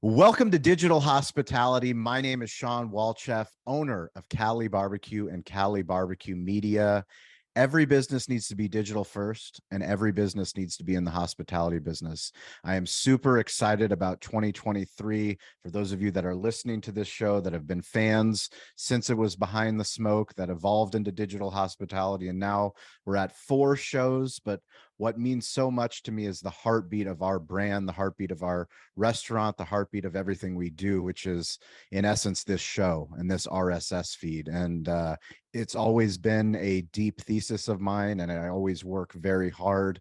Welcome to Digital Hospitality. My name is Sean Walchef, owner of Cali Barbecue and Cali Barbecue Media. Every business needs to be digital first, and every business needs to be in the hospitality business. I am super excited about 2023. For those of you that are listening to this show that have been fans since it was Behind the Smoke, that evolved into digital hospitality, and now we're at 4 shows. But what means so much to me is the heartbeat of our brand, the heartbeat of our restaurant, the heartbeat of everything we do, which is in essence this show and this RSS feed. And it's always been a deep thesis of mine, and I always work very hard,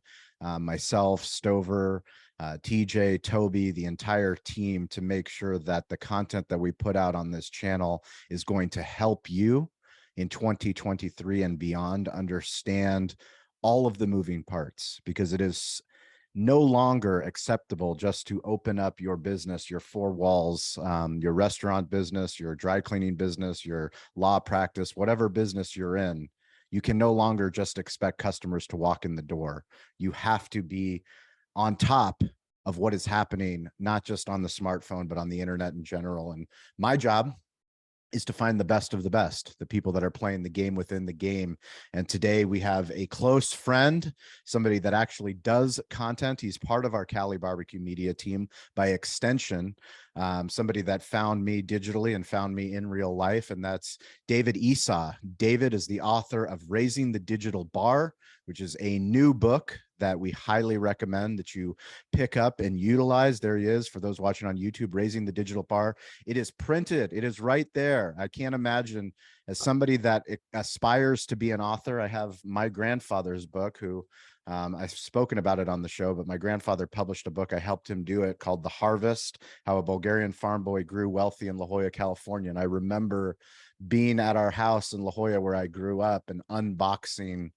myself, Stover, TJ, Toby, the entire team, to make sure that the content that we put out on this channel is going to help you in 2023 and beyond understand all of the moving parts, because it is no longer acceptable just to open up your business, your 4 walls, your restaurant business, your dry cleaning business, your law practice, whatever business you're in. You can no longer just expect customers to walk in the door. You have to be on top of what is happening, not just on the smartphone, but on the internet in general. And my job is to find the best of the best, the people that are playing the game within the game. And today we have a close friend, somebody that actually does content. He's part of our Cali Barbecue Media team by extension, somebody that found me digitally and found me in real life, and that's David Esau. David is the author of Raising the Digital Bar, which is a new book that we highly recommend that you pick up and utilize. There he is, for those watching on YouTube, Raising the Digital Bar. It is printed. It is right there. I can't imagine, as somebody that aspires to be an author, I have my grandfather's book, who I've spoken about it on the show, but my grandfather published a book. I helped him do it, called The Harvest: How a Bulgarian Farm Boy Grew Wealthy in La Jolla, California. And I remember being at our house in La Jolla, where I grew up, and unboxing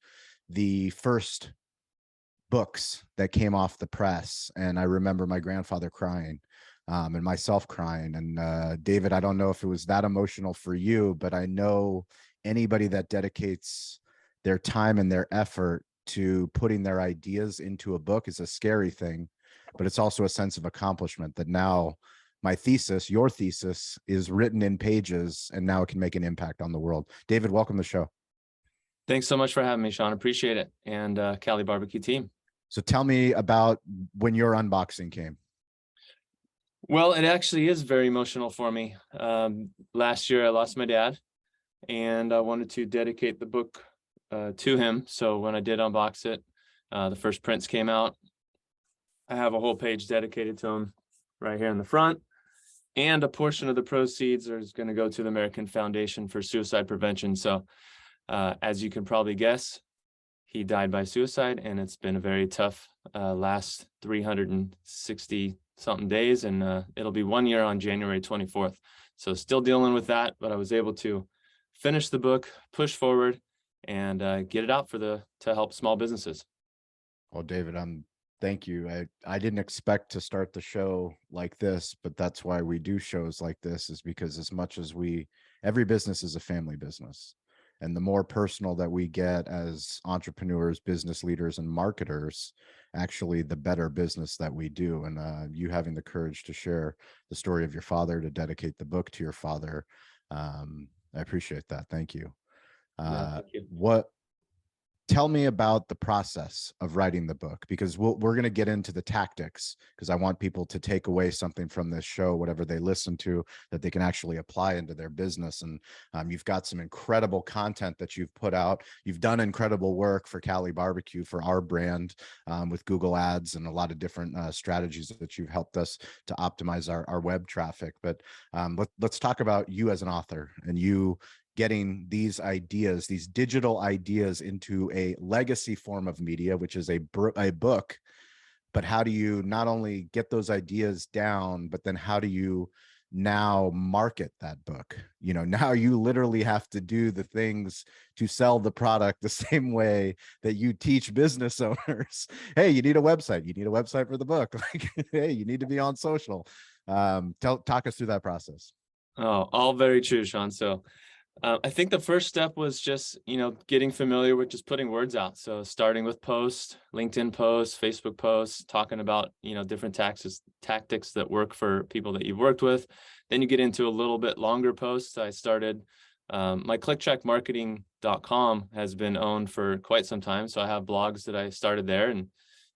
the first books that came off the press. And I remember my grandfather crying, and myself crying. And David, I don't know if it was that emotional for you, but I know anybody that dedicates their time and their effort to putting their ideas into a book is a scary thing, but it's also a sense of accomplishment that now my thesis, your thesis, is written in pages, and now it can make an impact on the world. David, welcome to the show. Thanks so much for having me, Sean. Appreciate it. And Cali Barbecue team. So tell me about when your unboxing came. Well, it actually is very emotional for me. Last year, I lost my dad, and I wanted to dedicate the book to him. So when I did unbox it, the first prints came out. I have a whole page dedicated to him right here in the front. And a portion of the proceeds is going to go to the American Foundation for Suicide Prevention. So as you can probably guess, he died by suicide, and it's been a very tough last 360 something days, and it'll be 1 year on January 24th. So still dealing with that, but I was able to finish the book, push forward, and get it out to help small businesses. Well, David, thank you. I didn't expect to start the show like this, but that's why we do shows like this, is because as much as every business is a family business. And the more personal that we get as entrepreneurs, business leaders, and marketers, actually, the better business that we do. And you having the courage to share the story of your father, to dedicate the book to your father, I appreciate that. Thank you. Thank you. Tell me about the process of writing the book, because we're going to get into the tactics, because I want people to take away something from this show, whatever they listen to, that they can actually apply into their business. And you've got some incredible content that you've put out. You've done incredible work for Cali Barbecue, for our brand, with Google Ads and a lot of different strategies that you've helped us to optimize our web traffic. But let's talk about you as an author, and you getting these ideas, these digital ideas, into a legacy form of media, which is a book. But how do you not only get those ideas down, but then how do you now market that book? Now you literally have to do the things to sell the product the same way that you teach business owners. Hey, you need a website. You need a website for the book. Like, hey, you need to be on social. Talk us through that process. Oh, all very true, Sean. So I think the first step was just, getting familiar with just putting words out. So starting with posts, LinkedIn posts, Facebook posts, talking about, different tactics that work for people that you've worked with. Then you get into a little bit longer posts. I started, my clicktrackmarketing.com has been owned for quite some time. So I have blogs that I started there, and,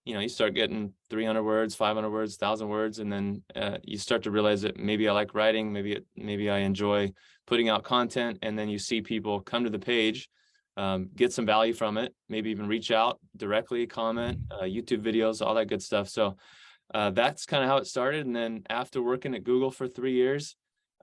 you start getting 300 words, 500 words, 1,000 words. And then you start to realize that maybe I like writing, maybe I enjoy putting out content, and then you see people come to the page, get some value from it, maybe even reach out directly, comment, YouTube videos, all that good stuff. So that's kind of how it started. And then after working at Google for 3 years,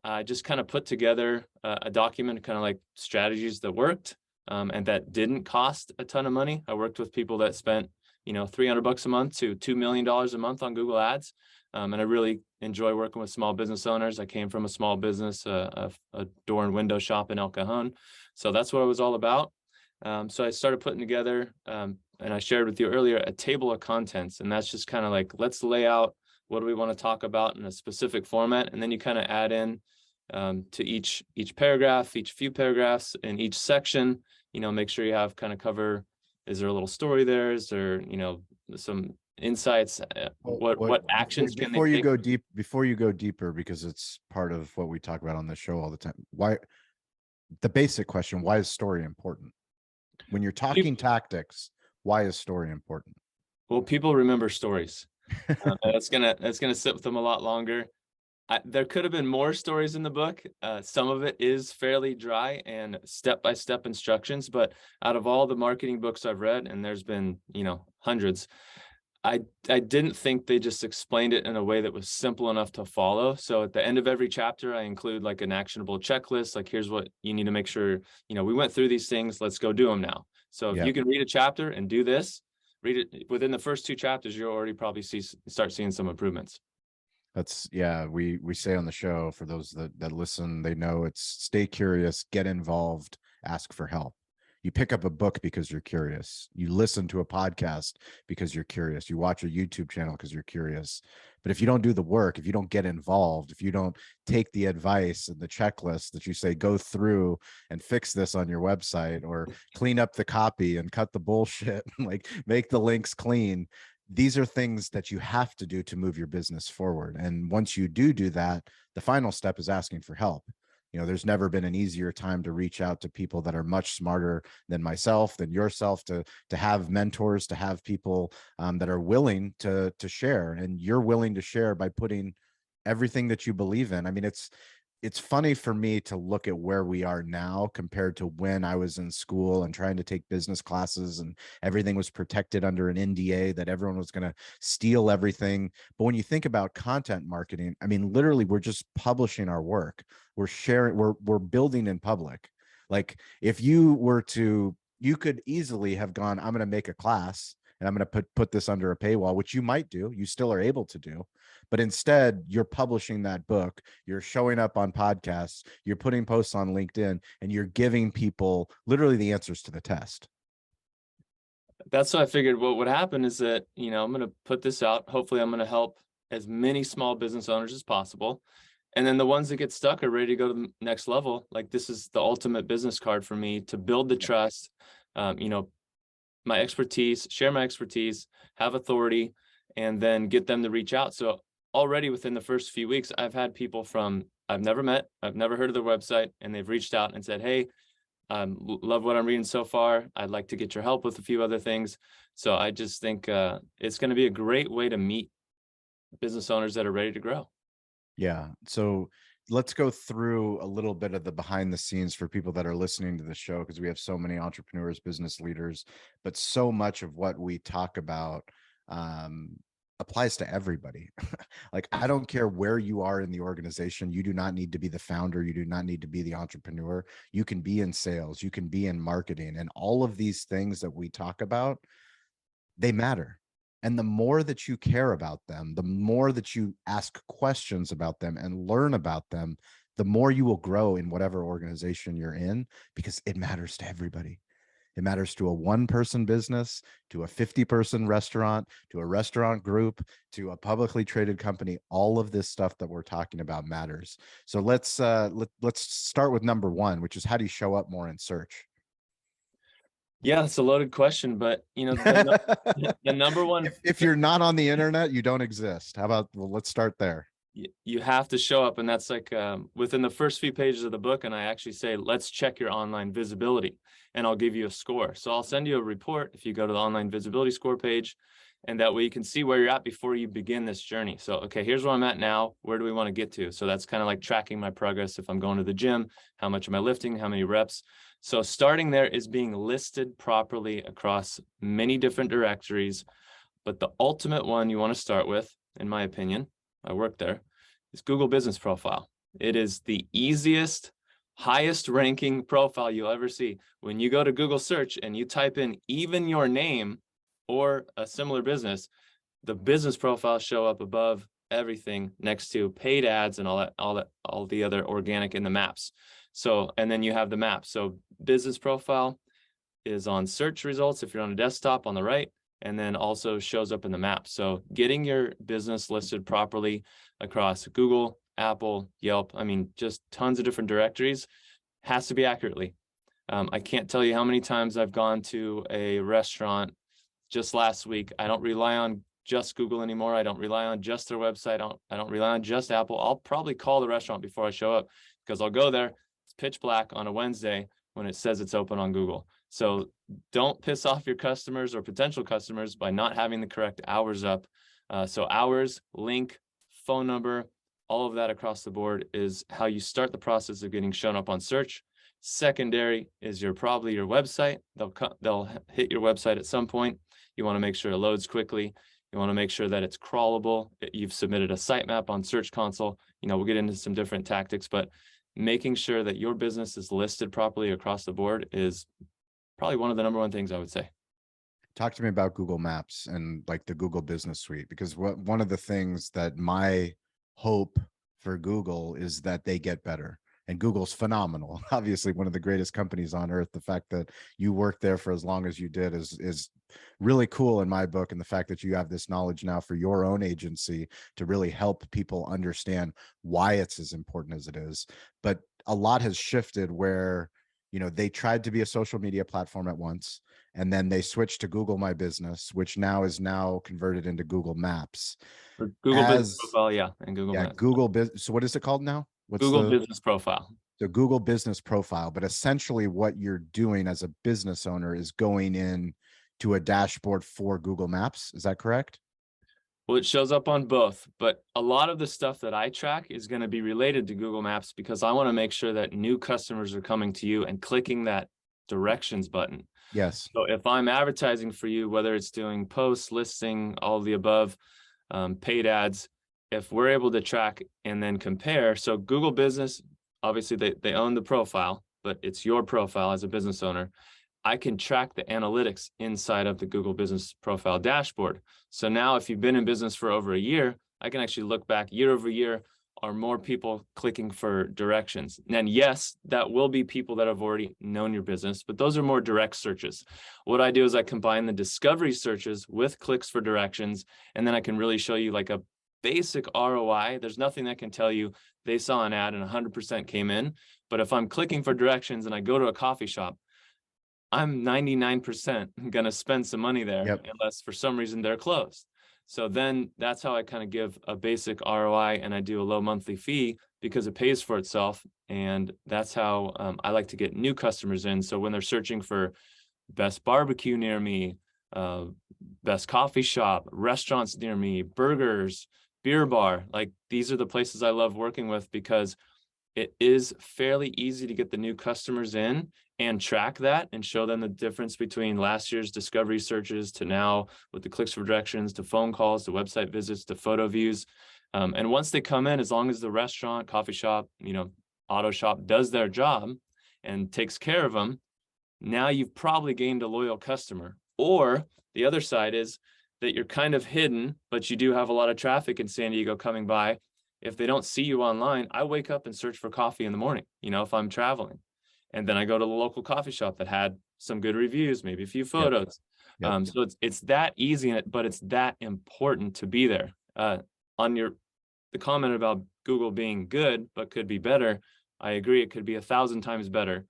I just kind of put together a document, kind of like strategies that worked, and that didn't cost a ton of money. I worked with people that spent, $300 a month to $2 million a month on Google Ads. And I really enjoy working with small business owners. I came from a small business, a door and window shop in El Cajon. So that's what it was all about. So I started putting together, and I shared with you earlier, a table of contents. And that's just kind of like, let's lay out what do we want to talk about in a specific format. And then you kind of add in to each paragraph, each few paragraphs in each section, make sure you have kind of cover. Is there a little story there? Is there, some insights? What actions can they before you take? go deep, before you go deeper, because it's part of what we talk about on the show all the time. Why, the basic question, why is story important? When you're talking tactics, why is story important? Well, people remember stories. That's gonna sit with them a lot longer. There could have been more stories in the book. Some of it is fairly dry and step-by-step instructions, but out of all the marketing books I've read, and there's been, hundreds, I didn't think they just explained it in a way that was simple enough to follow. So at the end of every chapter, I include like an actionable checklist. Like, here's what you need to make sure, we went through these things, let's go do them now. So if you can read a chapter and do this, read it within the first 2 chapters, you'll already probably start seeing some improvements. That's, yeah, we say on the show, for those that listen, they know it's stay curious, get involved, ask for help. You pick up a book because you're curious. You listen to a podcast because you're curious. You watch a YouTube channel because you're curious. But if you don't do the work, if you don't get involved, if you don't take the advice and the checklist that you say, go through and fix this on your website, or clean up the copy and cut the bullshit, like make the links clean, these are things that you have to do to move your business forward. And once you do that, the final step is asking for help. There's never been an easier time to reach out to people that are much smarter than myself, than yourself, to have mentors, to have people that are willing to share. And you're willing to share by putting everything that you believe in. I mean, it's funny for me to look at where we are now compared to when I was in school and trying to take business classes, and everything was protected under an NDA, that everyone was going to steal everything. But when you think about content marketing, I mean, literally, we're just publishing our work. We're sharing, we're building in public. Like, if you were to, you could easily have gone, I'm going to make a class and I'm going to put this under a paywall, which you might do. You still are able to do. But instead, you're publishing that book, you're showing up on podcasts, you're putting posts on LinkedIn, and you're giving people literally the answers to the test. That's what I figured what would happen is that, I'm going to put this out. Hopefully I'm going to help as many small business owners as possible. And then the ones that get stuck are ready to go to the next level. Like, this is the ultimate business card for me to build the trust, my expertise, share my expertise, have authority, and then get them to reach out. So already within the first few weeks, I've had people from I've never met, I've never heard of their website, and they've reached out and said, hey, love what I'm reading so far. I'd like to get your help with a few other things. So I just think it's going to be a great way to meet business owners that are ready to grow. Yeah. So let's go through a little bit of the behind the scenes for people that are listening to the show, because we have so many entrepreneurs, business leaders, but so much of what we talk about applies to everybody. Like, I don't care where you are in the organization. You do not need to be the founder. You do not need to be the entrepreneur. You can be in sales. You can be in marketing, and all of these things that we talk about, they matter. And the more that you care about them, the more that you ask questions about them and learn about them, the more you will grow in whatever organization you're in, because it matters to everybody. It matters to a one-person business, to a 50-person restaurant, to a restaurant group, to a publicly traded company. All of this stuff that we're talking about matters. So let's start with number one, which is how do you show up more in search? Yeah, it's a loaded question, but the number one, If you're not on the internet, you don't exist. How about, well, let's start there. you have to show up, and that's like within the first few pages of the book, and I actually say, let's check your online visibility, and I'll give you a score. So I'll send you a report if you go to the online visibility score page, and that way you can see where you're at before you begin this journey. So, okay, here's where I'm at now. Where do we want to get to? So that's kind of like tracking my progress. If I'm going to the gym, how much am I lifting? How many reps? So starting there is being listed properly across many different directories. But the ultimate one you want to start with, in my opinion, I work there, is Google Business Profile. It is the easiest, highest ranking profile you'll ever see. When you go to Google search and you type in even your name or a similar business, the business profiles show up above everything next to paid ads and all the other organic in the maps. So, and then you have the map. So business profile is on search results if you're on a desktop on the right, and then also shows up in the map. So getting your business listed properly across Google, Apple, Yelp, I mean, just tons of different directories, has to be accurately. I can't tell you how many times I've gone to a restaurant just last week. I don't rely on just Google anymore. I don't rely on just their website. I don't rely on just Apple. I'll probably call the restaurant before I show up, because I'll go there. It's pitch black on a Wednesday when it says it's open on Google. So don't piss off your customers or potential customers by not having the correct hours up. So hours, link, phone number, all of that across the board is how you start the process of getting shown up on search. Secondary is probably your website. They'll hit your website at some point. You want to make sure it loads quickly. You want to make sure that it's crawlable. You've submitted a sitemap on Search Console. We'll get into some different tactics, but making sure that your business is listed properly across the board is probably one of the number one things I would say. Talk to me about Google Maps and like the Google Business Suite, because one of the things that my hope for Google is that they get better. And Google's phenomenal. Obviously, one of the greatest companies on earth. The fact that you worked there for as long as you did is really cool in my book. And the fact that you have this knowledge now for your own agency to really help people understand why it's as important as it is. But a lot has shifted where, they tried to be a social media platform at once, and then they switched to Google My Business, which now is converted into Google Maps. For Google Business Profile, yeah, and Google Maps. Google Business. So what is it called now? Google Business Profile. So Google Business Profile, but essentially what you're doing as a business owner is going in to a dashboard for Google Maps. Is that correct? Well, it shows up on both, but a lot of the stuff that I track is going to be related to Google Maps, because I want to make sure that new customers are coming to you and clicking that directions button. Yes. So if I'm advertising for you, whether it's doing posts, listing, all of the above, paid ads, if we're able to track and then compare, so Google Business, obviously they own the profile, but it's your profile as a business owner. I can track the analytics inside of the Google Business Profile dashboard. So now if you've been in business for over a year, I can actually look back year over year. Are more people clicking for directions? And yes, that will be people that have already known your business, but those are more direct searches. What I do is I combine the discovery searches with clicks for directions, and then I can really show you like a basic ROI. There's nothing that can tell you they saw an ad and 100% came in. But if I'm clicking for directions and I go to a coffee shop, I'm 99% going to spend some money there, unless for some reason they're closed. So then that's how I kind of give a basic ROI, and I do a low monthly fee because it pays for itself. And that's how I like to get new customers in. So when they're searching for best barbecue near me, best coffee shop, restaurants near me, burgers, beer bar, like these are the places I love working with, because it is fairly easy to get the new customers in and track that and show them the difference between last year's discovery searches to now with the clicks for directions, to phone calls, to website visits, to photo views. And once they come in, as long as the restaurant, coffee shop, auto shop does their job and takes care of them, now you've probably gained a loyal customer. Or the other side is that you're kind of hidden, but you do have a lot of traffic in San Diego coming by. If they don't see you online, I wake up and search for coffee in the morning, if I'm traveling. And then I go to the local coffee shop that had some good reviews, maybe a few photos. Yep. So it's that easy, but it's that important to be there. On the comment about Google being good but could be better, I agree. It could be 1,000 times better.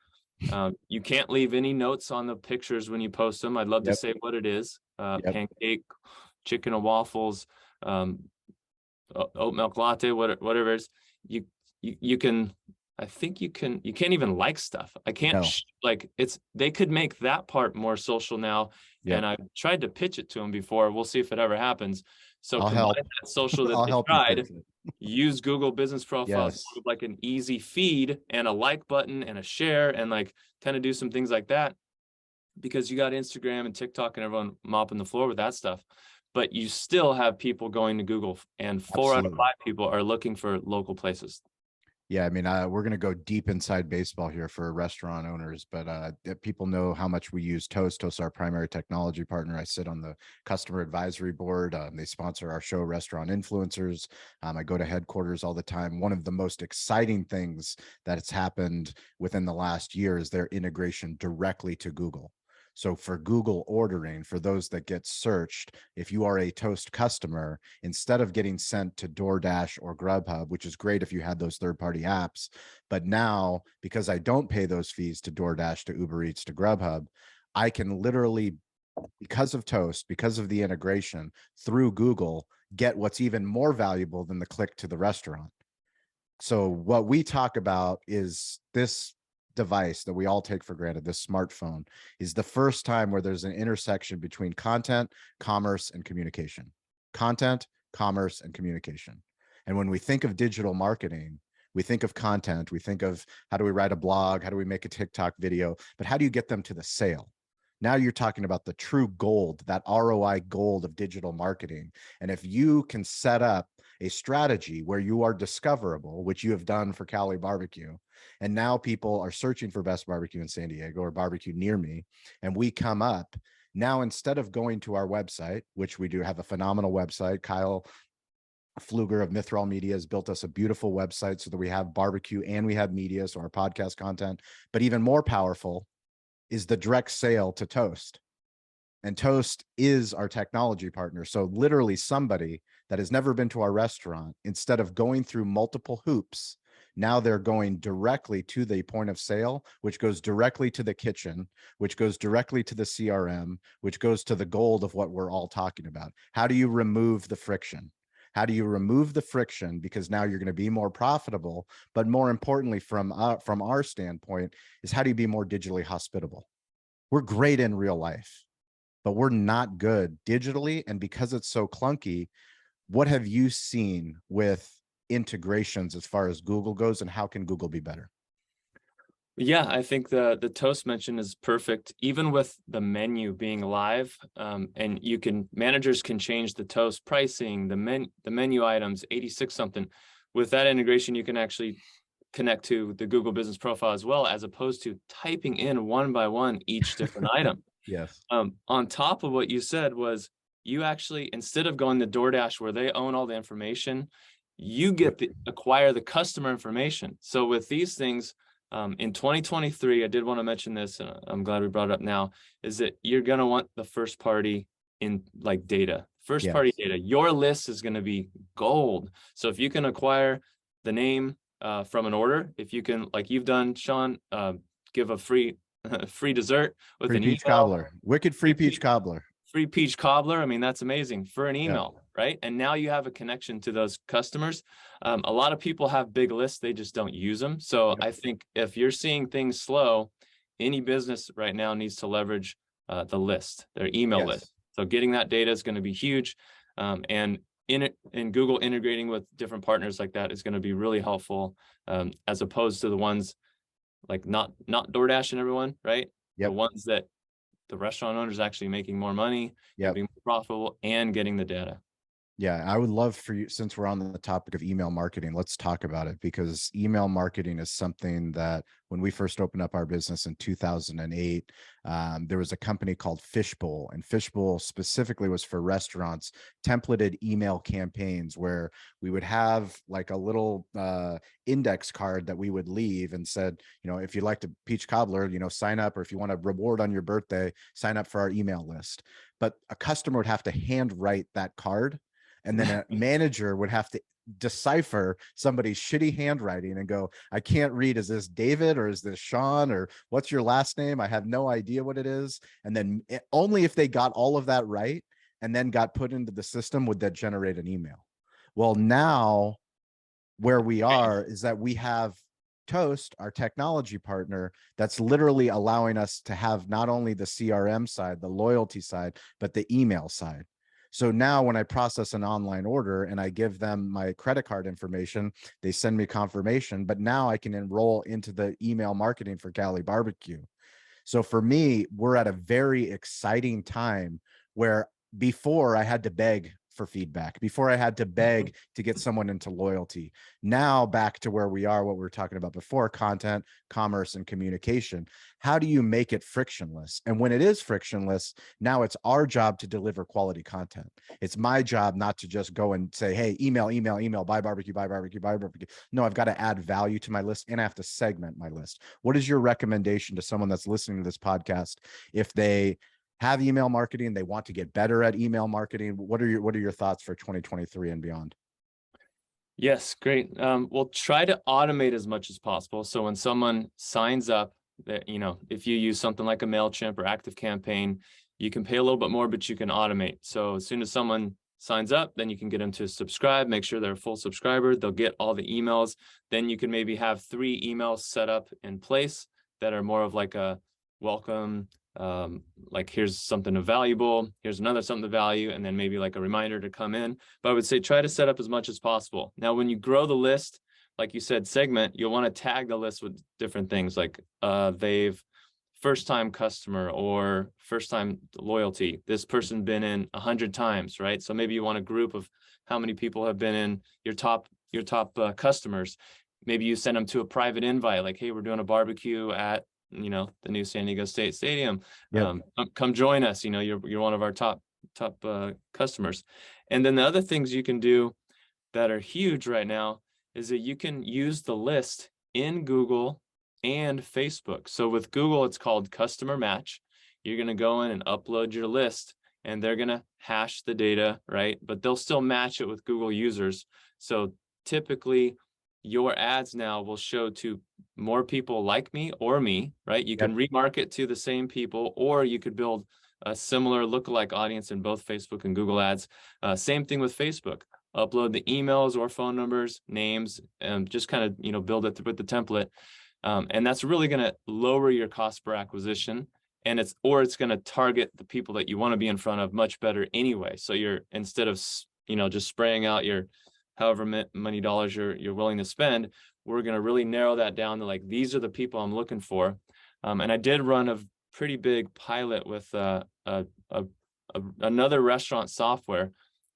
You can't leave any notes on the pictures when you post them. I'd love to say what it is: pancake, chicken and waffles, oat milk latte, whatever it is. You can. I think you can't even like stuff. I can't like they could make that part more social now. And I've tried to pitch it to them before. We'll see if it ever happens. So I'll combine help. that social that I'll they help tried, use Google Business Profile Yes. sort of like an easy feed and a like button and a share, and like kind of do some things like that, because you got Instagram and TikTok and everyone mopping the floor with that stuff. But you still have people going to Google, and 4 out of 5 people are looking for local places. Yeah, I mean, we're going to go deep inside baseball here for restaurant owners, but people know how much we use Toast. Toast is our primary technology partner. I sit on the customer advisory board. They sponsor our show, Restaurant Influencers. I go to headquarters all the time. One of the most exciting things that has happened within the last year is their integration directly to Google. So for Google ordering, for those that get searched, if you are a Toast customer, instead of getting sent to DoorDash or Grubhub, which is great if you had those third-party apps, but now, because I don't pay those fees to DoorDash, to Uber Eats, to Grubhub, I can literally, because of Toast, because of the integration through Google, get what's even more valuable than the click to the restaurant. So what we talk about is this device that we all take for granted, this smartphone, is the first time where there's an intersection between content, commerce, and communication. Content, commerce, and communication. And when we think of digital marketing, we think of content, we think of how do we write a blog, how do we make a TikTok video, but how do you get them to the sale? Now you're talking about the true gold, that ROI gold of digital marketing. And if you can set up a strategy where you are discoverable, which you have done for Cali Barbecue, and now people are searching for best barbecue in San Diego or barbecue near me, and we come up, now instead of going to our website, which we do have a phenomenal website, Kyle Pfluger of Mithril Media has built us a beautiful website so that we have barbecue and we have media, so our podcast content, but even more powerful is the direct sale to Toast. And Toast is our technology partner. So literally somebody that has never been to our restaurant, instead of going through multiple hoops, now they're going directly to the point of sale, which goes directly to the kitchen, which goes directly to the CRM, which goes to the gold of what we're all talking about. How do you remove the friction? How do you remove the friction? Because now you're going to be more profitable, but more importantly, from our standpoint, is how do you be more digitally hospitable? We're great in real life, but we're not good digitally. And because it's so clunky, what have you seen with integrations as far as Google goes, and how can Google be better? Yeah, I think the Toast mention is perfect. Even with the menu being live, and managers can change the Toast pricing, the menu items, 86 something. With that integration, you can actually connect to the Google Business Profile as well, as opposed to typing in one by one each different item. Yes. On top of what you said was, you actually, instead of going to DoorDash where they own all the information, you get acquire the customer information. So with these things, in 2023, I did want to mention this, and I'm glad we brought it up now, is that you're going to want the first party in like data, first party data. Your list is going to be gold. So if you can acquire the name from an order, if you can, like you've done, Sean, give a free dessert with free an peach email. cobbler, wicked free peach cobbler. Free peach cobbler. I mean, that's amazing for an email, right? And now you have a connection to those customers. A lot of people have big lists, they just don't use them. So I think if you're seeing things slow, any business right now needs to leverage the list, their email list. So getting that data is going to be huge. And in Google integrating with different partners like that is going to be really helpful, as opposed to the ones like not DoorDash and everyone, right? The ones that the restaurant owner is actually making more money, being more profitable, and getting the data. Yeah, I would love for you, since we're on the topic of email marketing, let's talk about it, because email marketing is something that when we first opened up our business in 2008, there was a company called Fishbowl, and Fishbowl specifically was for restaurants, templated email campaigns where we would have like a little index card that we would leave and said, if you'd like to peach cobbler, sign up, or if you want a reward on your birthday, sign up for our email list. But a customer would have to handwrite that card, and then a manager would have to decipher somebody's shitty handwriting and go, I can't read, is this David or is this Sean, or what's your last name? I have no idea what it is. And then only if they got all of that right and then got put into the system would that generate an email. Well, now where we are is that we have Toast, our technology partner, that's literally allowing us to have not only the CRM side, the loyalty side, but the email side. So now when I process an online order and I give them my credit card information, they send me confirmation, but now I can enroll into the email marketing for Cali Barbecue. So for me, we're at a very exciting time where before I had to beg for feedback, before I had to beg to get someone into loyalty. Now back to where we are, what we were talking about before, content, commerce, and communication. How do you make it frictionless? And when it is frictionless, now it's our job to deliver quality content. It's my job not to just go and say, hey, email, buy barbecue, buy barbecue, buy barbecue. No, I've got to add value to my list, and I have to segment my list. What is your recommendation to someone that's listening to this podcast if they have email marketing, they want to get better at email marketing? What are your thoughts for 2023 and beyond? Yes, great. We'll try to automate as much as possible. So when someone signs up, that, if you use something like a MailChimp or ActiveCampaign, you can pay a little bit more, but you can automate. So as soon as someone signs up, then you can get them to subscribe, make sure they're a full subscriber. They'll get all the emails. Then you can maybe have 3 emails set up in place that are more of like a welcome, like here's something of valuable, here's another something of value, and then maybe like a reminder to come in. But I would say try to set up as much as possible. Now, when you grow the list, like you said, segment, you'll want to tag the list with different things like they've first time customer or first time loyalty. This person been in 100 times, right? So maybe you want a group of how many people have been in your top customers. Maybe you send them to a private invite, like, hey, we're doing a barbecue at the new San Diego State Stadium. Yep. Come join us. You're one of our top customers. And then the other things you can do that are huge right now is that you can use the list in Google and Facebook. So with Google, it's called Customer Match. You're going to go in and upload your list, and they're going to hash the data, right? But they'll still match it with Google users. So typically, your ads now will show to more people like me or me, right? You can remarket to the same people, or you could build a similar lookalike audience in both Facebook and Google ads. Same thing with Facebook. Upload the emails or phone numbers, names, and just kind of, build it with the template. And that's really going to lower your cost per acquisition. And it's going to target the people that you want to be in front of much better anyway. So you're, instead of, just spraying out your however many dollars you're willing to spend, we're going to really narrow that down to like, these are the people I'm looking for. And I did run a pretty big pilot with another restaurant software,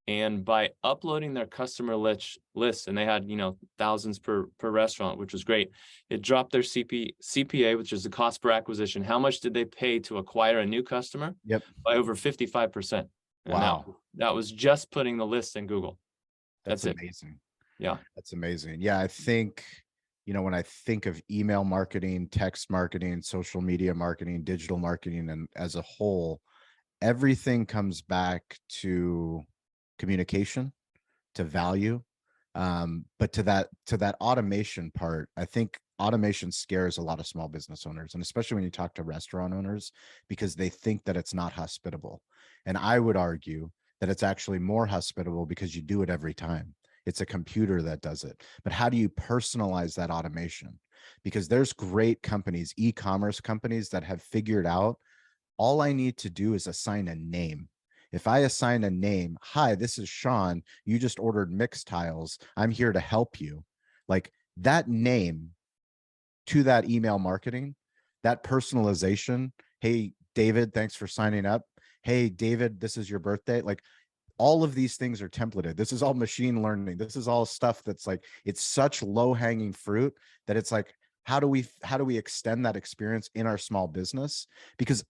and by uploading their customer list, and they had thousands per restaurant, which was great, it dropped their CPA, which is the cost per acquisition. How much did they pay to acquire a new customer? Yep. By over 55%. And Wow. that was just putting the list in Google. That's it. amazing. Yeah. That's amazing. Yeah, I think, when I think of email marketing, text marketing, social media marketing, digital marketing, and as a whole, everything comes back to communication, to value. But to that automation part, I think automation scares a lot of small business owners, and especially when you talk to restaurant owners, because they think that it's not hospitable. And I would argue that it's actually more hospitable because you do it every time. It's a computer that does it. But how do you personalize that automation? Because there's great companies, e-commerce companies, that have figured out all I need to do is assign a name. If I assign a name, hi, this is Sean, you just ordered mixed tiles, I'm here to help you. Like that name to that email marketing, that personalization. Hey, David, thanks for signing up. Hey, David, this is your birthday. Like all of these things are templated. This is all machine learning. This is all stuff that's like, it's such low hanging fruit that it's like, how do we extend that experience in our small business? Because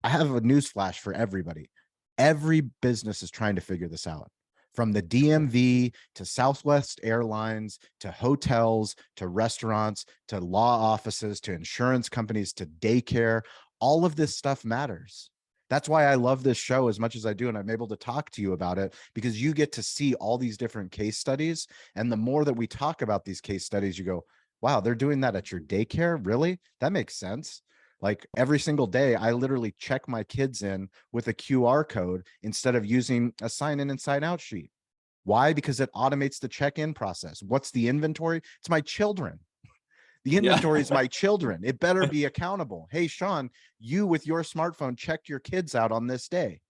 I have a news flash for everybody. Every business is trying to figure this out, from the DMV to Southwest Airlines to hotels to restaurants to law offices to insurance companies to daycare. All of this stuff matters. That's why I love this show as much as I do. And I'm able to talk to you about it because you get to see all these different case studies. And the more that we talk about these case studies, you go, wow, they're doing that at your daycare? Really? That makes sense. Like every single day, I literally check my kids in with a QR code instead of using a sign in and sign out sheet. Why? Because it automates the check-in process. What's the inventory? It's my children. The inventory is my children. It better be accountable. Hey, Sean, you with your smartphone checked your kids out on this day.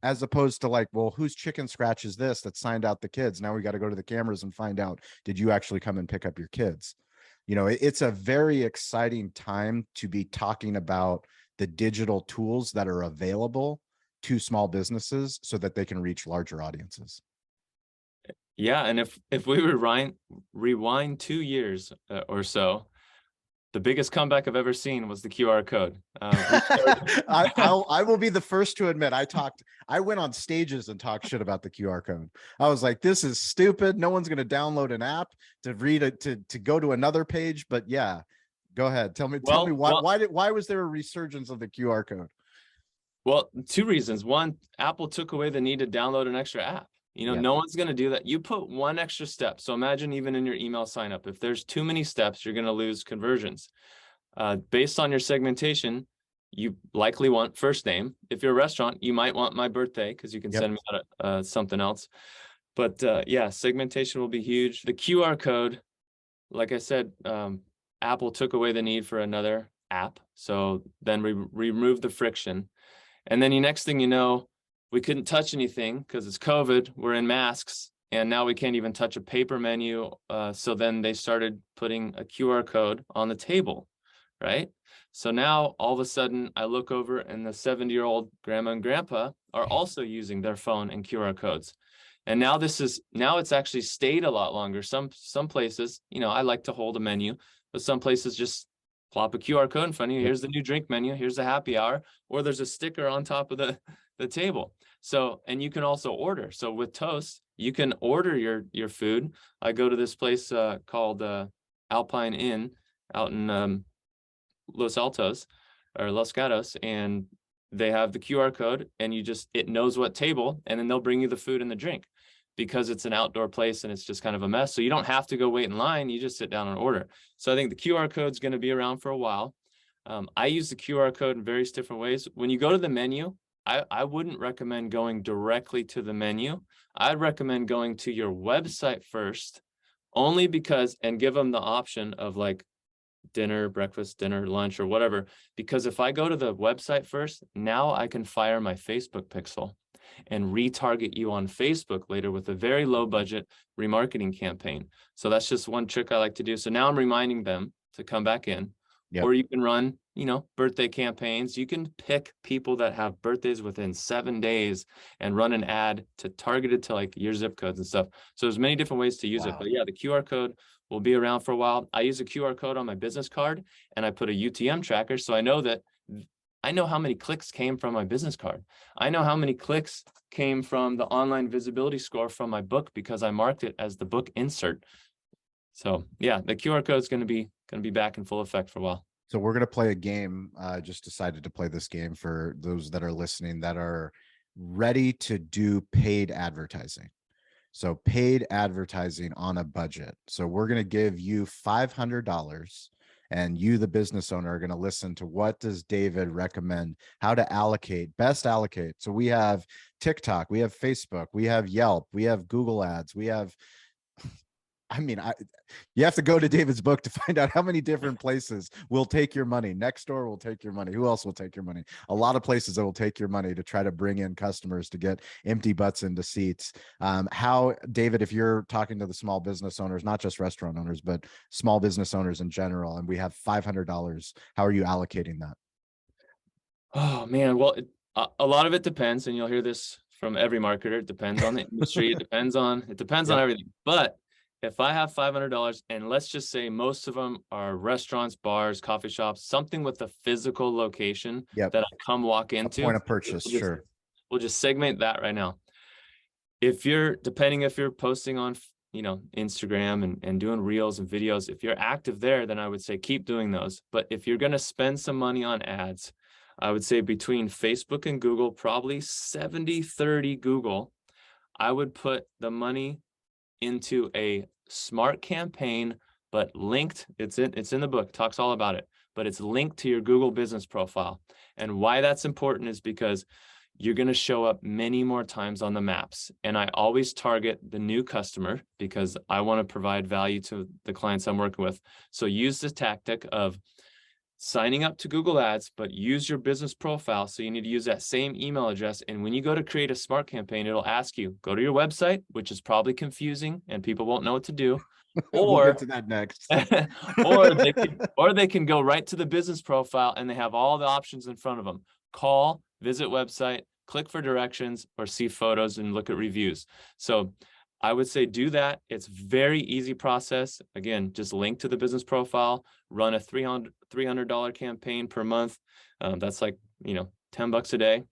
As opposed to like, well, whose chicken scratch is this that signed out the kids? Now we got to go to the cameras and find out, did you actually come and pick up your kids? It's a very exciting time to be talking about the digital tools that are available to small businesses so that they can reach larger audiences. Yeah, and if we rewind 2 years or so, the biggest comeback I've ever seen was the QR code. I will be the first to admit I went on stages and talked shit about the QR code. I was like, this is stupid. No one's going to download an app to read it, to go to another page. But yeah, go ahead. Tell me why was there a resurgence of the QR code? Well, two reasons. One, Apple took away the need to download an extra app. No one's going to do that. You put one extra step. So imagine even in your email sign up, if there's too many steps, you're going to lose conversions. Based on your segmentation, you likely want first name. If you're a restaurant, you might want my birthday because you can send me out something else. But yeah, segmentation will be huge. The QR code, like I said, Apple took away the need for another app. So then we removed the friction. And then the next thing you know, we couldn't touch anything because it's COVID. We're in masks, and now we can't even touch a paper menu. So then they started putting a QR code on the table, right? So now all of a sudden I look over and the 70-year-old grandma and grandpa are also using their phone and QR codes. And now it's actually stayed a lot longer. Some places, I like to hold a menu, but some places just plop a QR code in front of you. Here's the new drink menu. Here's the happy hour, or there's a sticker on top of the table. So, and you can also order. So with Toast, you can order your food. I go to this place called Alpine Inn out in Los Altos or Los Gatos, and they have the QR code, and it knows what table, and then they'll bring you the food and the drink because it's an outdoor place and it's just kind of a mess. So you don't have to go wait in line. You just sit down and order. So I think the QR code is going to be around for a while. I use the QR code in various different ways. When you go to the menu, I wouldn't recommend going directly to the menu. I'd recommend going to your website first, only because, and give them the option of like dinner, breakfast, dinner, lunch, or whatever. Because if I go to the website first, now I can fire my Facebook pixel and retarget you on Facebook later with a very low budget remarketing campaign. So that's just one trick I like to do. So now I'm reminding them to come back in. Or you can run, birthday campaigns. You can pick people that have birthdays within 7 days and run an ad targeted to like your zip codes and stuff. So there's many different ways to use it. But yeah, the QR code will be around for a while. I use a QR code on my business card, and I put a UTM tracker. So I know how many clicks came from my business card. I know how many clicks came from the online visibility score from my book because I marked it as the book insert. So yeah, the QR code is going to be back in full effect for a while. So we're going to play a game. I just decided to play this game for those that are listening that are ready to do paid advertising. So paid advertising on a budget. So we're going to give you $500, and you, the business owner, are going to listen to what does David recommend, how to best allocate. So we have TikTok, we have Facebook, we have Yelp, we have Google ads, we have, you have to go to David's book to find out how many different places will take your money. Nextdoor will take your money. Who else will take your money? A lot of places that will take your money to try to bring in customers to get empty butts into seats. How, David, if you're talking to the small business owners, not just restaurant owners, but small business owners in general, and we have $500, how are you allocating that? Oh man, well, a lot of it depends, and you'll hear this from every marketer. It depends on the industry. It depends on everything. But if I have $500, and let's just say most of them are restaurants, bars, coffee shops, something with a physical location that I come walk A into. point of purchase, sure. We'll just segment that right now. If you're posting on, Instagram and doing reels and videos, if you're active there, then I would say keep doing those. But if you're going to spend some money on ads, I would say between Facebook and Google, probably 70-30 Google. I would put the money into a smart campaign, but linked. It's in the book, talks all about it, but it's linked to your Google business profile. And why that's important is because you're going to show up many more times on the maps. And I always target the new customer because I want to provide value to the clients I'm working with. So use the tactic of signing up to Google Ads, but use your business profile. So you need to use that same email address. And when you go to create a smart campaign, it'll ask you, go to your website, which is probably confusing and people won't know what to do. Or we'll get to that next. or they can go right to the business profile and they have all the options in front of them. Call, visit website, click for directions, or see photos and look at reviews. So I would say do that. It's very easy process. Again, just link to the business profile, run a $300 campaign per month. That's like, $10 a day.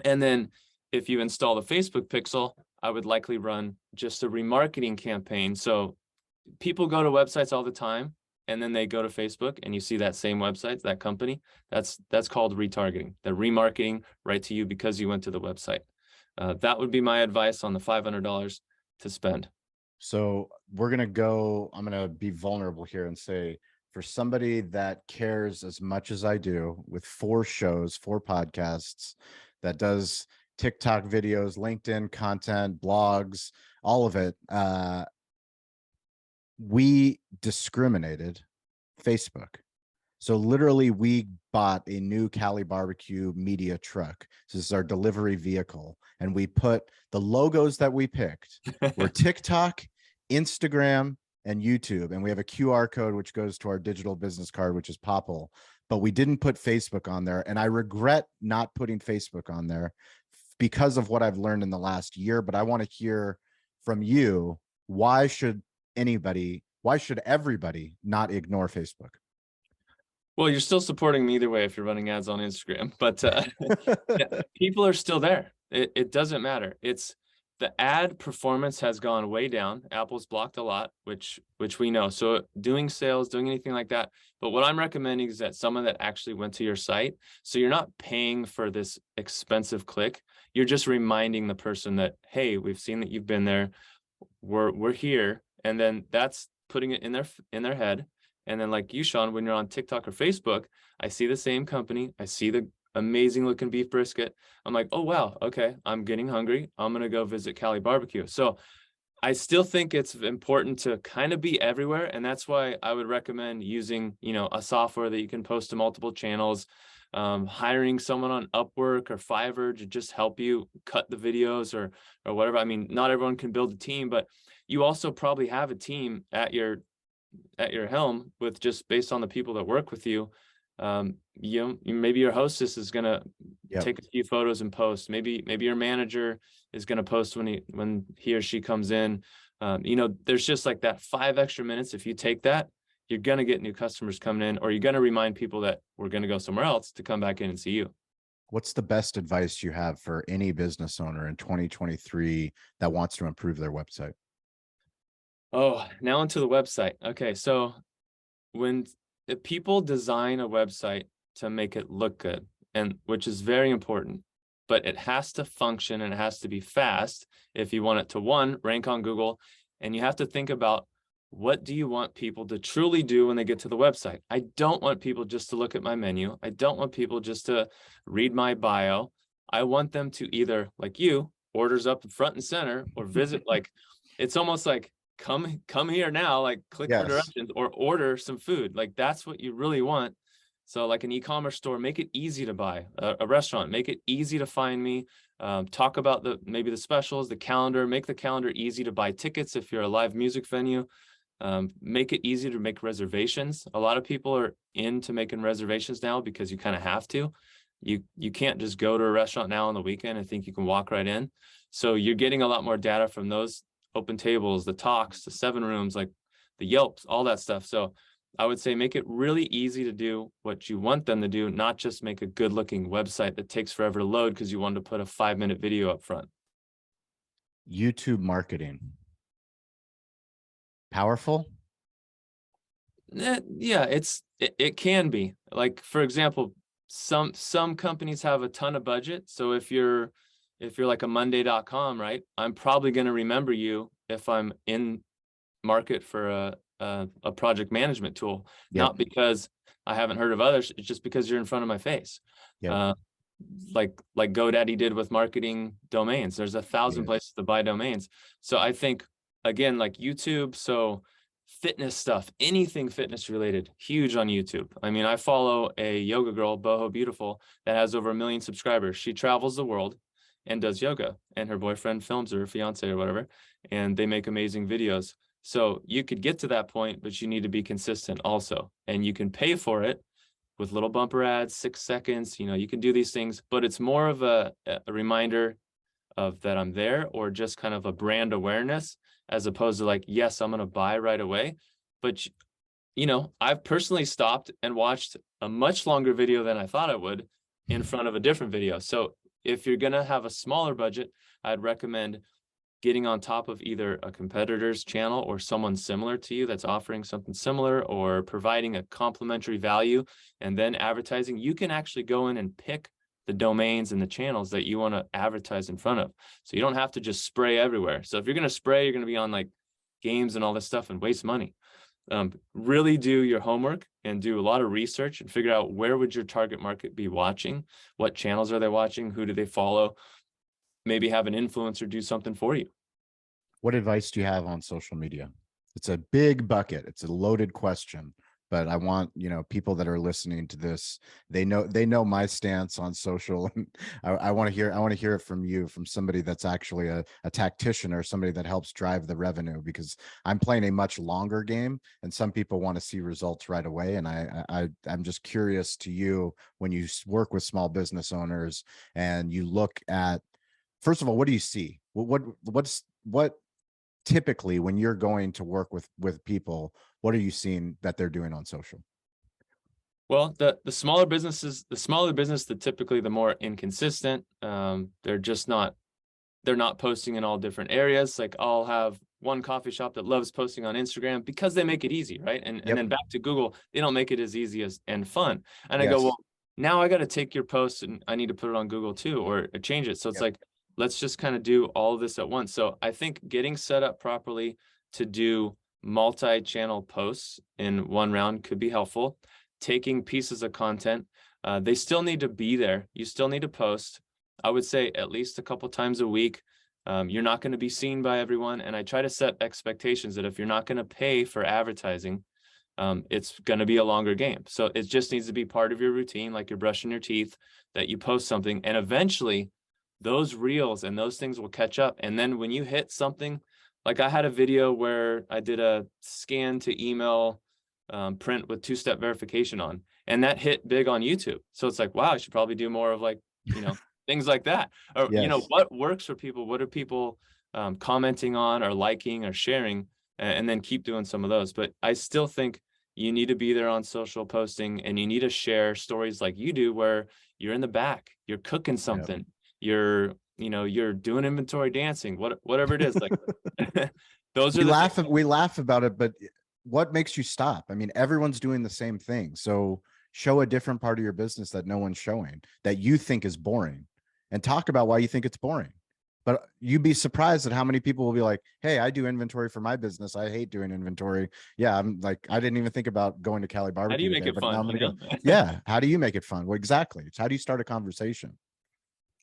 And then if you install the Facebook pixel, I would likely run just a remarketing campaign. So people go to websites all the time, and then they go to Facebook and you see that same website, that company. That's called retargeting, the remarketing right to you because you went to the website. That would be my advice on the $500 to spend. So I'm going to be vulnerable here and say, for somebody that cares as much as I do, with 4 shows, 4 podcasts, that does TikTok videos, LinkedIn content, blogs, all of it, we discriminated Facebook. So literally we bought a new Cali barbecue media truck. This is our delivery vehicle. And we put the logos that we picked were TikTok, Instagram, and YouTube. And we have a QR code, which goes to our digital business card, which is Popple, but we didn't put Facebook on there. And I regret not putting Facebook on there because of what I've learned in the last year. But I want to hear from you, why should everybody not ignore Facebook? Well, you're still supporting me either way if you're running ads on Instagram, but people are still there. It doesn't matter. It's the ad performance has gone way down. Apple's blocked a lot, which we know. So doing sales, doing anything like that. But what I'm recommending is that someone that actually went to your site. So you're not paying for this expensive click. You're just reminding the person that, hey, we've seen that you've been there. We're here. And then that's putting it in their head. And then like you, Sean, when you're on TikTok or Facebook, I see the same company. I see the amazing looking beef brisket. I'm like, oh, wow. Okay. I'm getting hungry. I'm going to go visit Cali barbecue. So I still think it's important to kind of be everywhere. And that's why I would recommend using, a software that you can post to multiple channels, hiring someone on Upwork or Fiverr to just help you cut the videos or whatever. I mean, not everyone can build a team, but you also probably have a team at your helm with just based on the people that work with you. Maybe your hostess is going to take a few photos and post. Maybe your manager is going to post when he or she comes in. There's just like that 5 extra minutes. If you take that, you're going to get new customers coming in, or you're going to remind people that we're going to go somewhere else to come back in and see you. What's the best advice you have for any business owner in 2023 that wants to improve their website? Oh, now onto the website. Okay, so when people design a website to make it look good, and which is very important, but it has to function and it has to be fast if you want it to, rank on Google, and you have to think about, what do you want people to truly do when they get to the website? I don't want people just to look at my menu. I don't want people just to read my bio. I want them to either, like you, orders up front and center, or visit, like, it's almost like, come here now, like click for directions or order some food. Like that's what you really want. So like an e-commerce store, make it easy to buy. A restaurant, make it easy to find me. Talk about maybe the specials, the calendar, make the calendar easy to buy tickets if you're a live music venue. Make it easy to make reservations. A lot of people are into making reservations now because you kind of have to. You can't just go to a restaurant now on the weekend and think you can walk right in. So you're getting a lot more data from those open tables, the talks, the 7 rooms, like the Yelps, all that stuff. So I would say make it really easy to do what you want them to do, not just make a good looking website that takes forever to load because you wanted to put a 5-minute video up front. YouTube marketing. Powerful? Yeah, it can be. Like, for example, some companies have a ton of budget. So if you're like a Monday.com, right? I'm probably going to remember you if I'm in market for a project management tool, Yep. not because I haven't heard of others. It's just because you're in front of my face. Yep. Like GoDaddy did with marketing domains. There's 1,000 places to buy domains. So I think, again, like YouTube, so fitness stuff, anything fitness related, huge on YouTube. I mean, I follow a yoga girl, Boho Beautiful, that has over 1 million subscribers. She travels the world and does yoga, and her boyfriend films her, fiance or whatever, and they make amazing videos. So you could get to that point, but you need to be consistent also, and you can pay for it with little bumper ads, 6 seconds. You can do these things, but it's more of a reminder of that I'm there, or just kind of a brand awareness, as opposed to like, yes, I'm going to buy right away. But, I've personally stopped and watched a much longer video than I thought I would in front of a different video. So if you're going to have a smaller budget, I'd recommend getting on top of either a competitor's channel or someone similar to you that's offering something similar or providing a complementary value, and then advertising. You can actually go in and pick the domains and the channels that you want to advertise in front of. So you don't have to just spray everywhere. So if you're going to spray, you're going to be on like games and all this stuff and waste money. Really do your homework and do a lot of research and figure out where would your target market be watching, what channels are they watching, who do they follow, maybe have an influencer do something for you. What advice do you have on social media? It's a big bucket. It's a loaded question, but I want, people that are listening to this, they know my stance on social. And I want to hear it from you, from somebody that's actually a tactician or somebody that helps drive the revenue, because I'm playing a much longer game and some people want to see results right away. And I'm just curious to you, when you work with small business owners and you look at, first of all, what do you see? What typically, when you're going to work with people, what are you seeing that they're doing on social? Well, the smaller businesses, the typically the more inconsistent. They're not posting in all different areas. Like, I'll have one coffee shop that loves posting on Instagram because they make it easy, right? And then back to Google, they don't make it as easy and fun. And I go, well, now I got to take your post and I need to put it on Google too, or change it. So it's like, let's just kind of do all of this at once. So I think getting set up properly to do multi-channel posts in one round could be helpful. Taking pieces of content, they still need to be there. You still need to post. I would say at least a couple times a week. You're not going to be seen by everyone. And I try to set expectations that if you're not going to pay for advertising, it's going to be a longer game. So it just needs to be part of your routine, like you're brushing your teeth, that you post something, and eventually those reels and those things will catch up. And then when you hit something, like I had a video where I did a scan to email print with 2-step verification on, and that hit big on YouTube. So it's like, wow, I should probably do more of like, things like that. Or, what works for people? What are people commenting on or liking or sharing? And then keep doing some of those. But I still think you need to be there on social posting, and you need to share stories like you do, where you're in the back, you're cooking something, you're doing inventory dancing, whatever it is. Like those are we laugh about it, but what makes you stop? I mean, everyone's doing the same thing. So show a different part of your business that no one's showing, that you think is boring, and talk about why you think it's boring. But you'd be surprised at how many people will be like, hey, I do inventory for my business. I hate doing inventory. Yeah, I'm like, I didn't even think about going to Cali Barbecue. How do you make it fun? I'm gonna go. Yeah, how do you make it fun? Well, exactly. It's how do you start a conversation?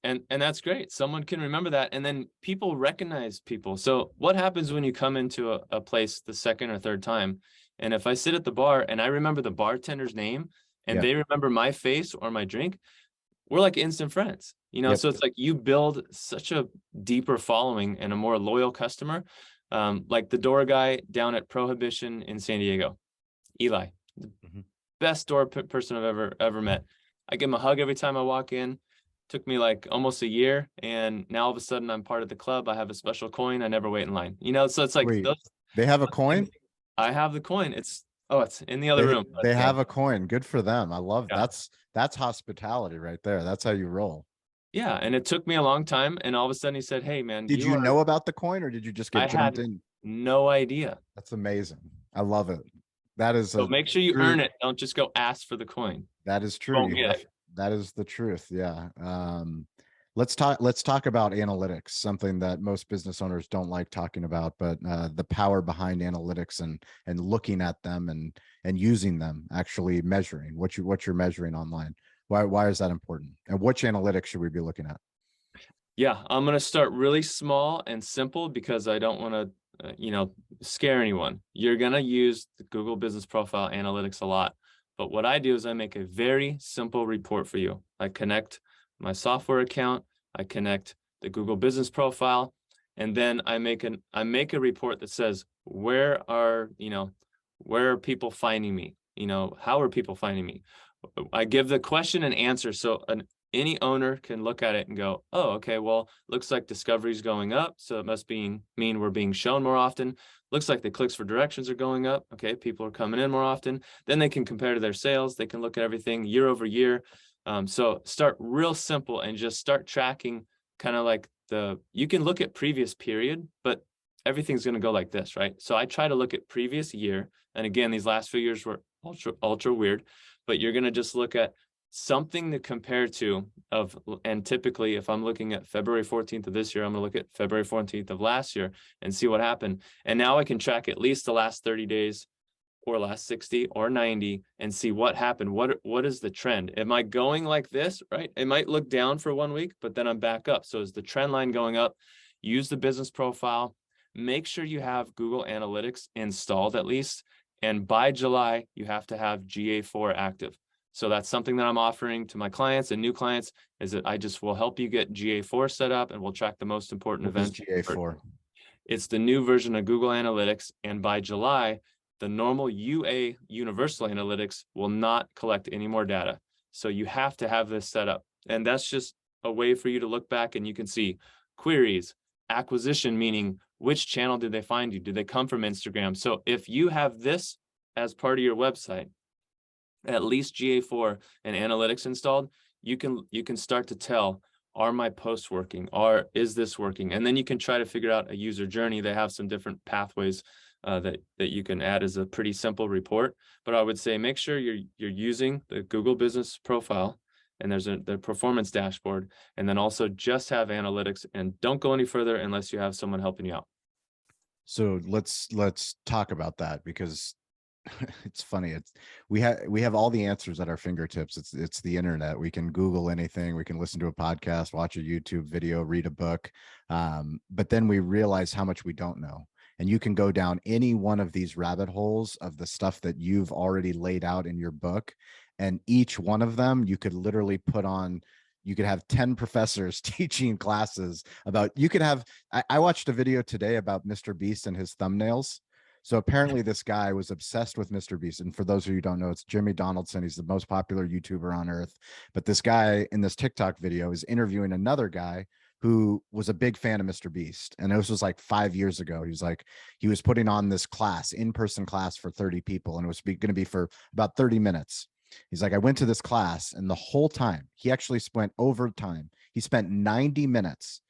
And that's great. Someone can remember that, and then people recognize people. So what happens when you come into a place the second or third time? And if I sit at the bar and I remember the bartender's name and they remember my face or my drink, we're like instant friends, So it's like you build such a deeper following and a more loyal customer. Like the door guy down at Prohibition in San Diego, Eli, best door person I've ever met. I give them a hug every time I walk in. Took me like almost a year, and now all of a sudden I'm part of the club. I have a special coin. I never wait in line. So it's like Wait, those. they have a coin? I have the coin. It's in the other They room. they But, have a coin. Good for them. I love yeah. that's hospitality right there. That's how you roll. Yeah, and it took me a long time, and all of a sudden he said, "Hey, man, Did you know about the coin or did you just get I jumped had in? no idea." That's amazing. I love it. That is So a make sure you true, earn it. Don't just go ask for the coin. that is You true. won't You get have, it. that is the truth. Yeah. Let's talk about analytics, something that most business owners don't like talking about, but the power behind analytics and looking at them and using them, actually measuring what you're measuring online. Why is that important? And which analytics should we be looking at? Yeah, I'm gonna start really small and simple because I don't want to, scare anyone. You're gonna use the Google Business Profile Analytics a lot, but what I do is I make a very simple report for you. I connect my software account, I connect the Google Business Profile, and then I make a report that says where are people finding me? How are people finding me? I give the question and answer so any owner can look at it and go, oh, okay, well, looks like discovery is going up. So it must mean we're being shown more often. Looks like the clicks for directions are going up. Okay, people are coming in more often. Then they can compare to their sales. They can look at everything year over year. So start real simple and just start tracking kind of like you can look at previous period, but everything's going to go like this, right? So I try to look at previous year. And again, these last few years were ultra weird, but you're going to just look at something to compare to and typically if I'm looking at February 14th of this year, I'm going to look at February 14th of last year and see what happened. And now I can track at least the last 30 days or last 60 or 90 and see what happened. What is the trend? Am I going like this, right? It might look down for 1 week, but then I'm back up. So is the trend line going up? Use the business profile. Make sure you have Google Analytics installed at least. And by July, you have to have GA4 active. So that's something that I'm offering to my clients and new clients is that I just will help you get GA4 set up and we'll track the most important What is events. GA4? It's the new version of Google Analytics. And by July, the normal UA Universal Analytics will not collect any more data. So you have to have this set up. And that's just a way for you to look back and you can see queries, acquisition, meaning which channel did they find you? Did they come from Instagram? So if you have this as part of your website, at least GA4 and analytics installed, you can start to tell, are my posts working? Is this working? And then you can try to figure out a user journey. They have some different pathways that you can add as a pretty simple report. But I would say make sure you're using the Google Business Profile and there's the performance dashboard, and then also just have analytics and don't go any further unless you have someone helping you out. So let's talk about that because it's funny. We have all the answers at our fingertips. It's the internet. We can Google anything. We can listen to a podcast, watch a YouTube video, read a book. But then we realize how much we don't know. And you can go down any one of these rabbit holes of the stuff that you've already laid out in your book. And each one of them, you could literally put on, you could have 10 professors teaching classes about, you could have, I watched a video today about Mr. Beast and his thumbnails. So apparently this guy was obsessed with Mr. Beast. And for those of you who don't know, it's Jimmy Donaldson. He's the most popular YouTuber on earth. But this guy in this TikTok video is interviewing another guy who was a big fan of Mr. Beast. And this was like 5 years ago. He was putting on this class, in-person class for 30 people. And it was going to be for about 30 minutes. He's like, I went to this class and the whole time he actually spent overtime. He spent 90 minutes.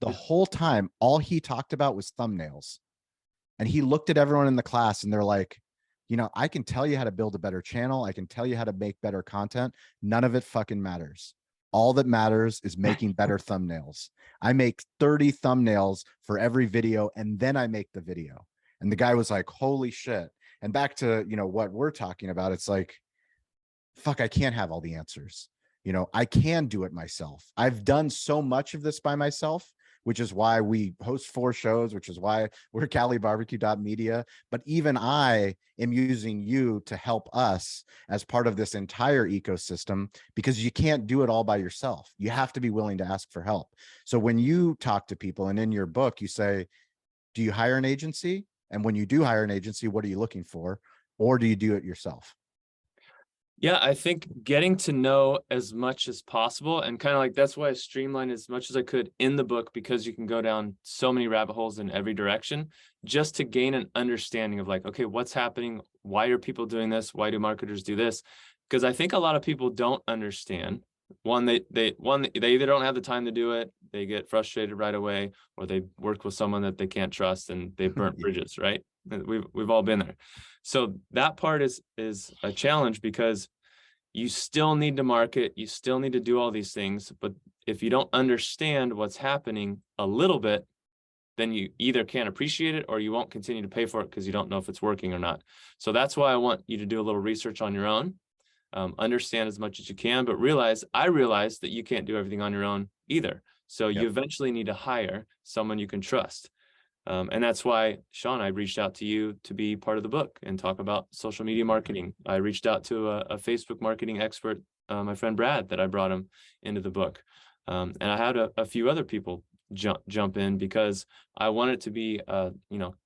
The whole time, all he talked about was thumbnails. And he looked at everyone in the class and they're like, I can tell you how to build a better channel. I can tell you how to make better content. None of it fucking matters. All that matters is making better thumbnails. I make 30 thumbnails for every video and then I make the video. And the guy was like, holy shit. And back to, what we're talking about, it's like, fuck, I can't have all the answers. I can do it myself. I've done so much of this by myself, which is why we host 4 shows, which is why we're CaliBarbecue.media. But even I am using you to help us as part of this entire ecosystem, because you can't do it all by yourself. You have to be willing to ask for help. So when you talk to people and in your book, you say, do you hire an agency? And when you do hire an agency, what are you looking for? Or do you do it yourself? Yeah, I think getting to know as much as possible, and kind of like that's why I streamlined as much as I could in the book, because you can go down so many rabbit holes in every direction, just to gain an understanding of like, okay, what's happening? Why are people doing this? Why do marketers do this? Because I think a lot of people don't understand. One, they either don't have the time to do it, they get frustrated right away, or they work with someone that they can't trust and they burnt Yeah. bridges, right? We've all been there. So that part is a challenge, because you still need to market, you still need to do all these things, but if you don't understand what's happening a little bit, then you either can't appreciate it or you won't continue to pay for it because you don't know if it's working or not. So that's why I want you to do a little research on your own, understand as much as you can, but I realize that you can't do everything on your own either. So you Yep. eventually need to hire someone you can trust. And that's why, Sean, I reached out to you to be part of the book and talk about social media marketing. I reached out to a Facebook marketing expert, my friend Brad, that I brought him into the book. And I had a few other people jump in, because I want it to be a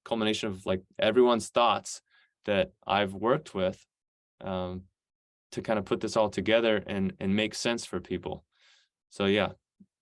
culmination of like everyone's thoughts that I've worked with, to kind of put this all together and make sense for people. So yeah.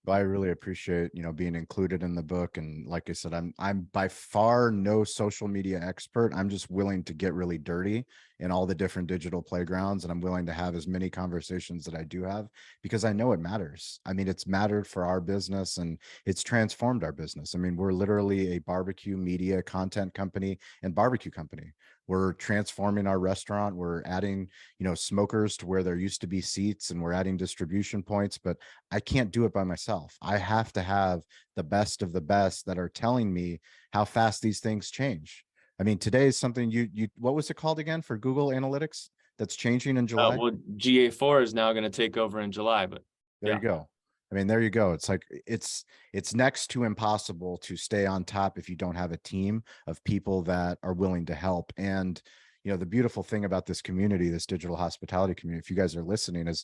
Well, I really appreciate, being included in the book. And like I said, I'm by far no social media expert. I'm just willing to get really dirty in all the different digital playgrounds. And I'm willing to have as many conversations that I do have, because I know it matters. I mean, it's mattered for our business and it's transformed our business. I mean, we're literally a barbecue media content company and barbecue company. We're transforming our restaurant. We're adding, smokers to where there used to be seats, and we're adding distribution points, but I can't do it by myself. I have to have the best of the best that are telling me how fast these things change. I mean, today is something what was it called again for Google Analytics that's changing in July? Well, GA4 is now going to take over in July, but There yeah. you go. I mean, there you go. It's like it's next to impossible to stay on top if you don't have a team of people that are willing to help. And the beautiful thing about this community, this digital hospitality community, if you guys are listening, is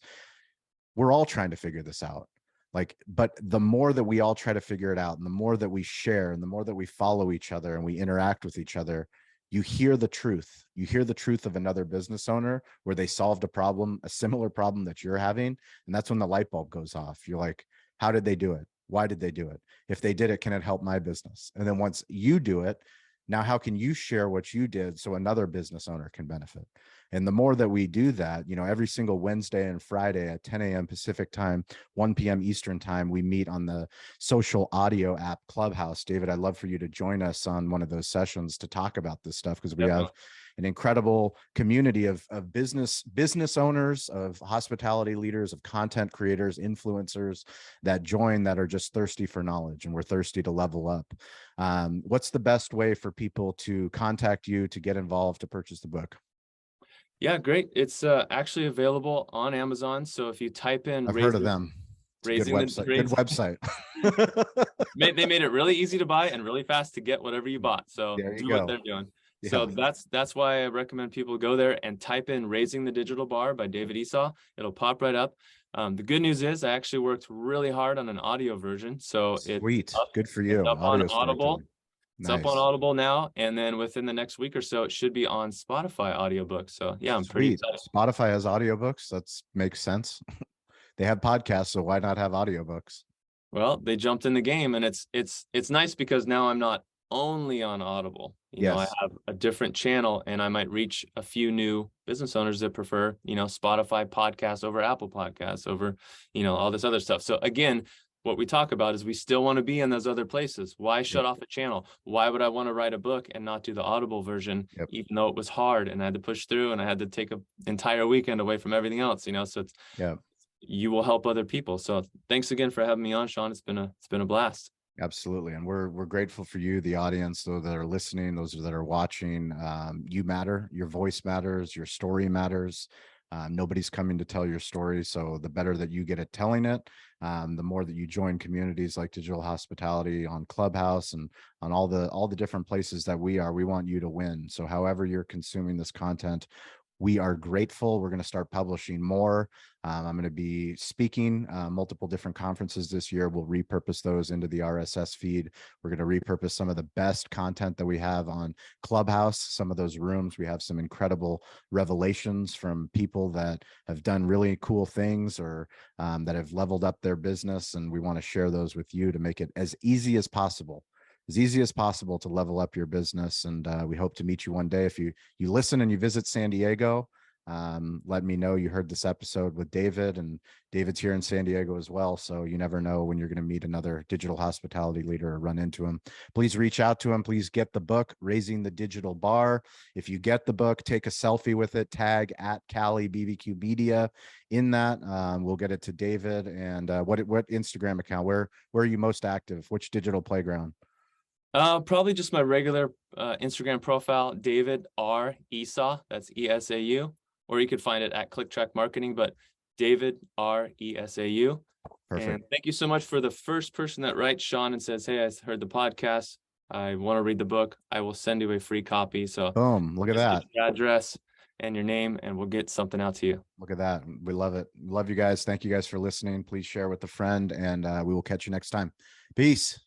we're all trying to figure this out. Like, but the more that we all try to figure it out, and the more that we share, and the more that we follow each other and we interact with each other, you hear the truth. You hear the truth of another business owner where they solved a problem, a similar problem that you're having. And that's when the light bulb goes off. You're like, how did they do it? Why did they do it? If they did it, can it help my business? And then once you do it, now how can you share what you did so another business owner can benefit? And the more that we do that, every single Wednesday and Friday at 10 a.m. Pacific time, 1 p.m. Eastern time, we meet on the social audio app Clubhouse. David, I'd love for you to join us on one of those sessions to talk about this stuff, because we have an incredible community of business owners, of hospitality leaders, of content creators, influencers that join, that are just thirsty for knowledge, and we're thirsty to level up. What's the best way for people to contact you, to get involved, to purchase the book? Yeah, great. It's actually available on Amazon. So if you type in I've heard of them. It's a good website. Good website. They made it really easy to buy and really fast to get whatever you bought. So There you do go. what they're doing. Yeah. So that's why I recommend people go there and type in "Raising the Digital Bar" by David Esau. It'll pop right up. The good news is I actually worked really hard on an audio version. So Sweet. Good for you. it's up on Audio Audible. storytelling. It's up on Nice. Audible now, and then within the next week or so, it should be on Spotify audiobooks. So yeah, I'm pretty Sweet. excited. Spotify has audiobooks. That makes sense. They have podcasts, so why not have audiobooks? Well, they jumped in the game, and it's nice because now I'm not only on Audible. I Yes. have a different channel, and I might reach a few new business owners that prefer, Spotify podcasts over Apple Podcasts over, all this other stuff. So again, what we talk about is we still want to be in those other places. Why shut Yep. off a channel? Why would I want to write a book and not do the Audible version, Yep. even though it was hard and I had to push through and I had to take an entire weekend away from everything else, so it's, Yeah. you will help other people. So thanks again for having me on, Sean. It's been a blast. Absolutely. And we're grateful for you, the audience, those that are listening, those that are watching. You matter. Your voice matters. Your story matters. Nobody's coming to tell your story. So the better that you get at telling it, the more that you join communities like Digital Hospitality on Clubhouse and on all the different places that we want you to win. So however you're consuming this content, We are grateful. We're going to start publishing more. I'm going to be speaking multiple different conferences this year. We'll repurpose those into the RSS feed. We're going to repurpose some of the best content that we have on Clubhouse. Some of those rooms, we have some incredible revelations from people that have done really cool things or that have leveled up their business. And we want to share those with you to make it as easy as possible to level up your business. And we hope to meet you one day. If you listen and you visit San Diego, let me know you heard this episode with David, and David's here in San Diego as well. So you never know when you're going to meet another digital hospitality leader or run into him. Please reach out to him. Please get the book, Raising the Digital Bar. If you get the book, take a selfie with it, tag at Cali BBQ Media in that. We'll get it to David. And what Instagram account? Where are you most active? Which digital playground? Probably just my regular Instagram profile, David R. Esau. That's ESAU. Or you could find it at ClickTrack Marketing, but David R. ESAU. Perfect. And thank you so much for the first person that writes Sean and says, hey, I heard the podcast. I want to read the book. I will send you a free copy. So boom, look at that. Your address and your name, and we'll get something out to you. Look at that. We love it. Love you guys. Thank you guys for listening. Please share with a friend, and we will catch you next time. Peace.